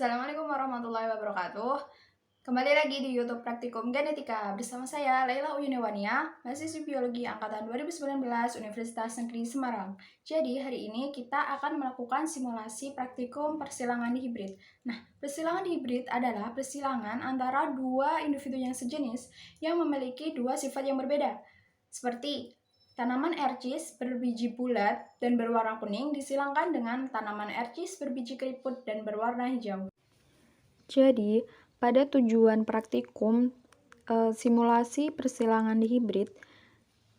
Assalamualaikum warahmatullahi wabarakatuh. Kembali lagi di YouTube Praktikum Genetika bersama saya Laila Uyuniwania, mahasiswi biologi angkatan 2019 Universitas Negeri Semarang. Jadi hari ini kita akan melakukan simulasi praktikum persilangan hibrid. Nah, persilangan hibrid adalah persilangan antara dua individu yang sejenis yang memiliki dua sifat yang berbeda. Seperti tanaman ercis berbiji bulat dan berwarna kuning disilangkan dengan tanaman ercis berbiji keriput dan berwarna hijau. Jadi, pada tujuan praktikum simulasi persilangan hibrid,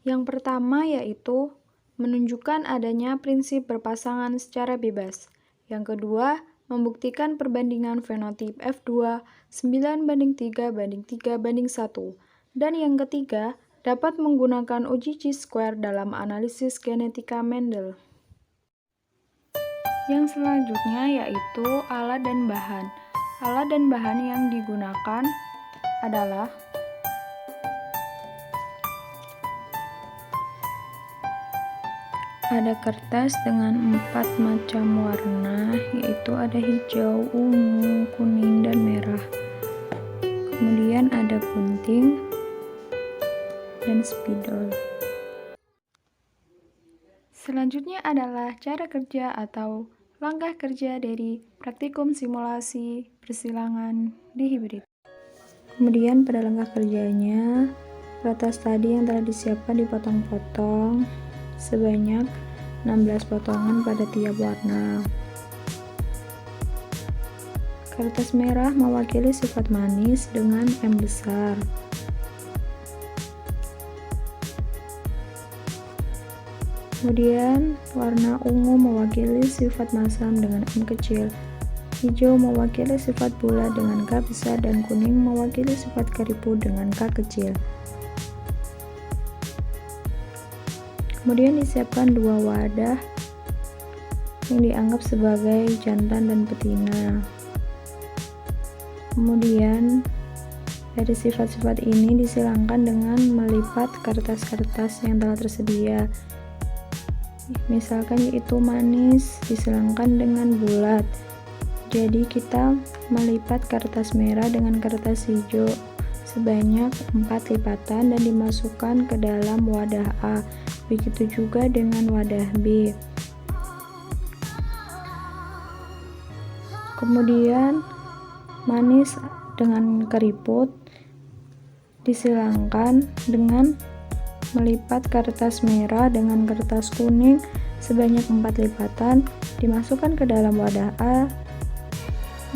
yang pertama yaitu menunjukkan adanya prinsip berpasangan secara bebas. Yang kedua, membuktikan perbandingan fenotip F2 9:3:3:1. Dan yang ketiga, dapat menggunakan uji chi-square dalam analisis genetika Mendel. Yang selanjutnya yaitu alat dan bahan. Alat dan bahan yang digunakan adalah ada kertas dengan 4 macam warna, yaitu ada hijau, ungu, kuning, dan merah. Kemudian ada gunting dan spidol. Selanjutnya adalah cara kerja atau langkah kerja dari praktikum simulasi persilangan di hibrid. Kemudian pada langkah kerjanya, kertas tadi yang telah disiapkan dipotong-potong sebanyak 16 potongan pada tiap warna. Kertas merah mewakili sifat manis dengan M besar. Kemudian warna ungu mewakili sifat masam dengan M kecil, hijau mewakili sifat bulat dengan K besar, dan kuning mewakili sifat keriput dengan K kecil. Kemudian disiapkan dua wadah yang dianggap sebagai jantan dan betina. Kemudian dari sifat-sifat ini disilangkan dengan melipat kertas-kertas yang telah tersedia. Misalkan yaitu manis disilangkan dengan bulat. Jadi kita melipat kertas merah dengan kertas hijau sebanyak 4 lipatan dan dimasukkan ke dalam wadah A. Begitu juga dengan wadah B. Kemudian manis dengan keriput disilangkan dengan melipat kertas merah dengan kertas kuning sebanyak 4 lipatan, dimasukkan ke dalam wadah A,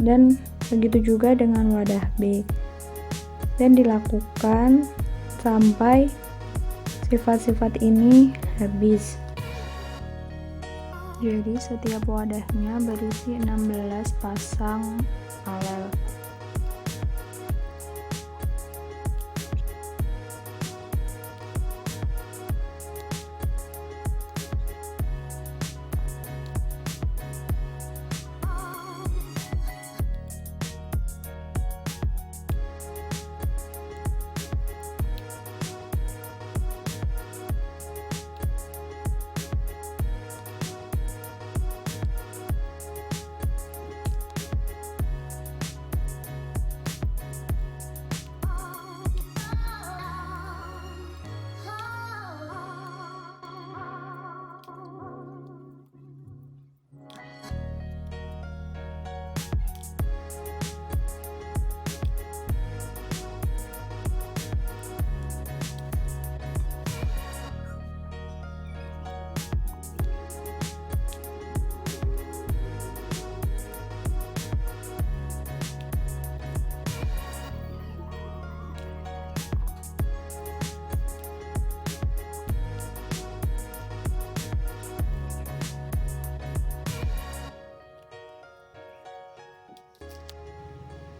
dan begitu juga dengan wadah B, dan dilakukan sampai sifat-sifat ini habis. Jadi setiap wadahnya berisi 16 pasang alel.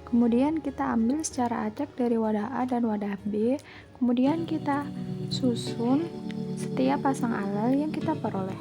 Kemudian kita ambil secara acak dari wadah A dan wadah B, kemudian kita susun setiap pasang alel yang kita peroleh.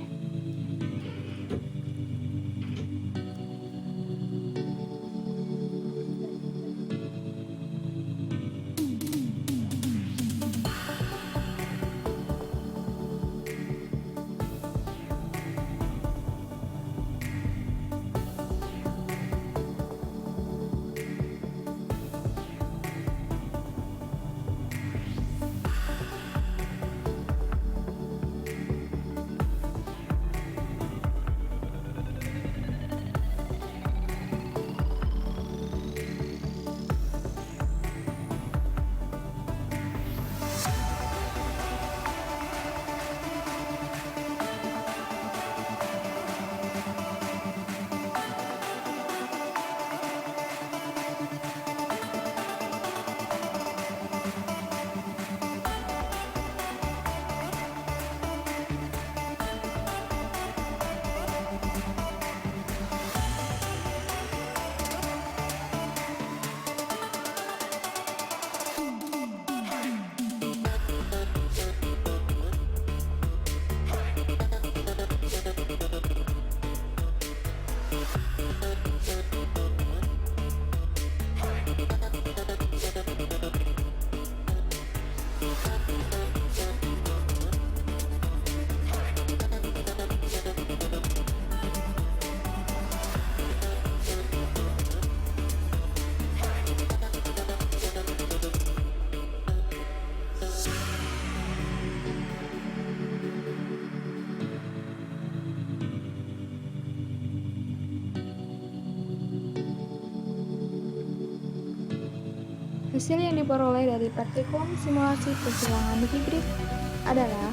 Hasil yang diperoleh dari praktikum simulasi persilangan hibrid adalah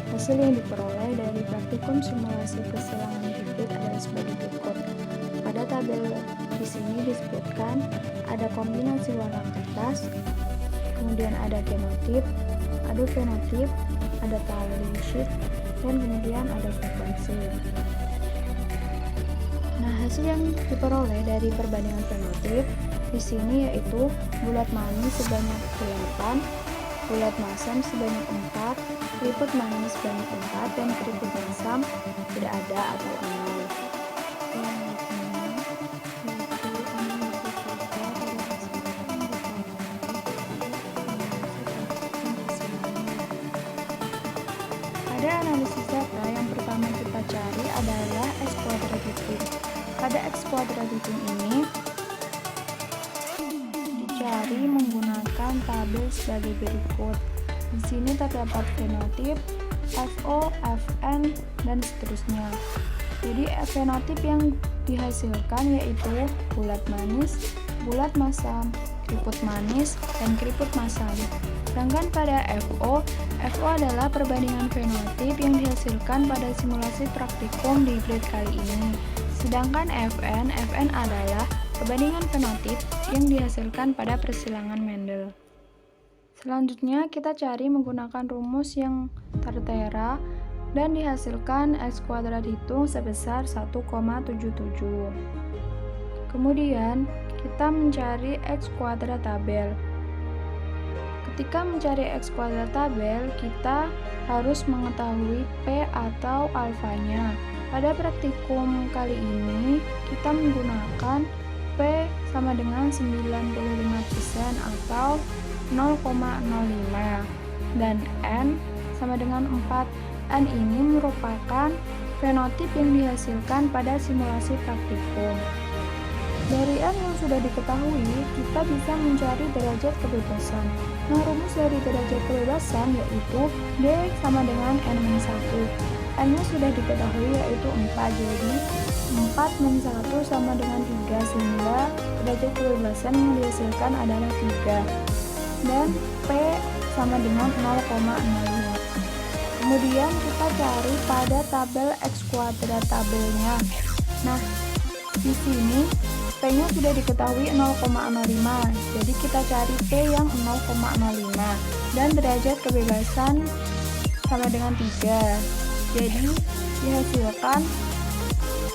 hasil yang diperoleh dari praktikum simulasi persilangan hibrid adalah sebagai berikut. Pada tabel di sini disebutkan ada kombinasi warna kertas, kemudian ada genotip, ada fenotip, ada tally sheet, dan kemudian ada frekuensi. Nah, hasil yang diperoleh dari perbandingan fenotip di sini yaitu bulat manis sebanyak 8, bulat masam sebanyak 4, keriput manis sebanyak 4, dan keriput masam tidak ada atau 0. Pada analisis data yang pertama kita cari adalah X quadratic. Pada X quadratic ini dicari menggunakan tabel sebagai berikut. Di sini terdapat fenotip, FO, FN, dan seterusnya. Jadi fenotip yang dihasilkan yaitu bulat manis, bulat masam, keriput manis, dan keriput masam. Sedangkan pada FO adalah perbandingan fenotip yang dihasilkan pada simulasi praktikum di hibrid kali ini. Sedangkan FN adalah perbandingan fenotip yang dihasilkan pada persilangan Mendel. Selanjutnya kita cari menggunakan rumus yang tertera dan dihasilkan X kuadrat hitung sebesar 1,77. Kemudian kita mencari X kuadrat tabel. Ketika mencari X kuadrat tabel, kita harus mengetahui P atau alfanya. Pada praktikum kali ini, kita menggunakan P sama dengan 95% atau 0,05 dan N sama dengan 4. N ini merupakan fenotip yang dihasilkan pada simulasi praktikum. Dari N yang sudah diketahui, kita bisa mencari derajat kebebasan. Nah, rumus dari derajat kebebasan yaitu D sama dengan N-1. N-nya sudah diketahui yaitu 4, jadi 4 min 1 sama dengan 3, sehingga derajat kebebasan yang dihasilkan adalah 3. Dan P sama dengan 0,05. Kemudian kita cari pada tabel X kuadrat tabelnya. Nah, di sini P-nya sudah diketahui 0,05, jadi kita cari P yang 0,05 dan derajat kebebasan sama dengan 3. Jadi dihasilkan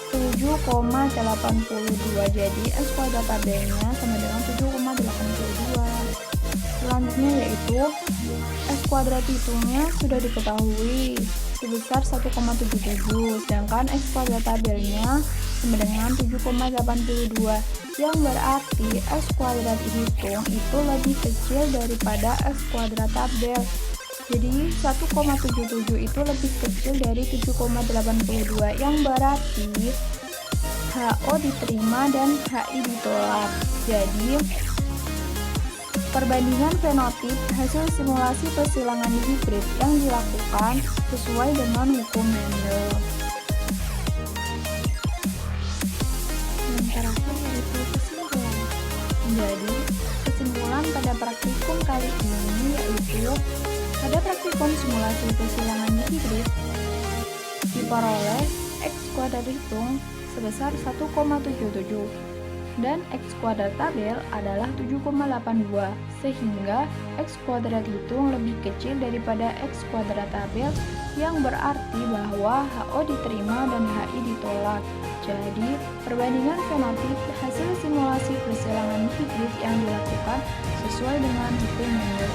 7,82. Jadi X kuadrat tabelnya sama dengan 7,82. Selanjutnya yaitu X kuadrat hitungnya sudah diketahui sebesar 1,77, sedangkan X kuadrat tabelnya sama dengan 7,82, yang berarti X kuadrat hitung itu lebih kecil daripada X kuadrat tabel. Jadi 1,77 itu lebih kecil dari 7,82, yang berarti HO diterima dan HI ditolak. Jadi perbandingan fenotip hasil simulasi persilangan hibrid yang dilakukan sesuai dengan hukum Mendel. Yang terakhir yaitu kesimpulan. Jadi, kesimpulan pada praktikum kali ini yaitu pada praktikum simulasi persilangan hibrid diperoleh X kuadrat hitung sebesar 1,77 dan X kuadrat tabel adalah 7,82, sehingga X kuadrat hitung lebih kecil daripada X kuadrat tabel, yang berarti bahwa HO diterima dan HI ditolak. Jadi, perbandingan fenotip hasil simulasi persilangan hibrid yang dilakukan sesuai dengan hukum Mendel.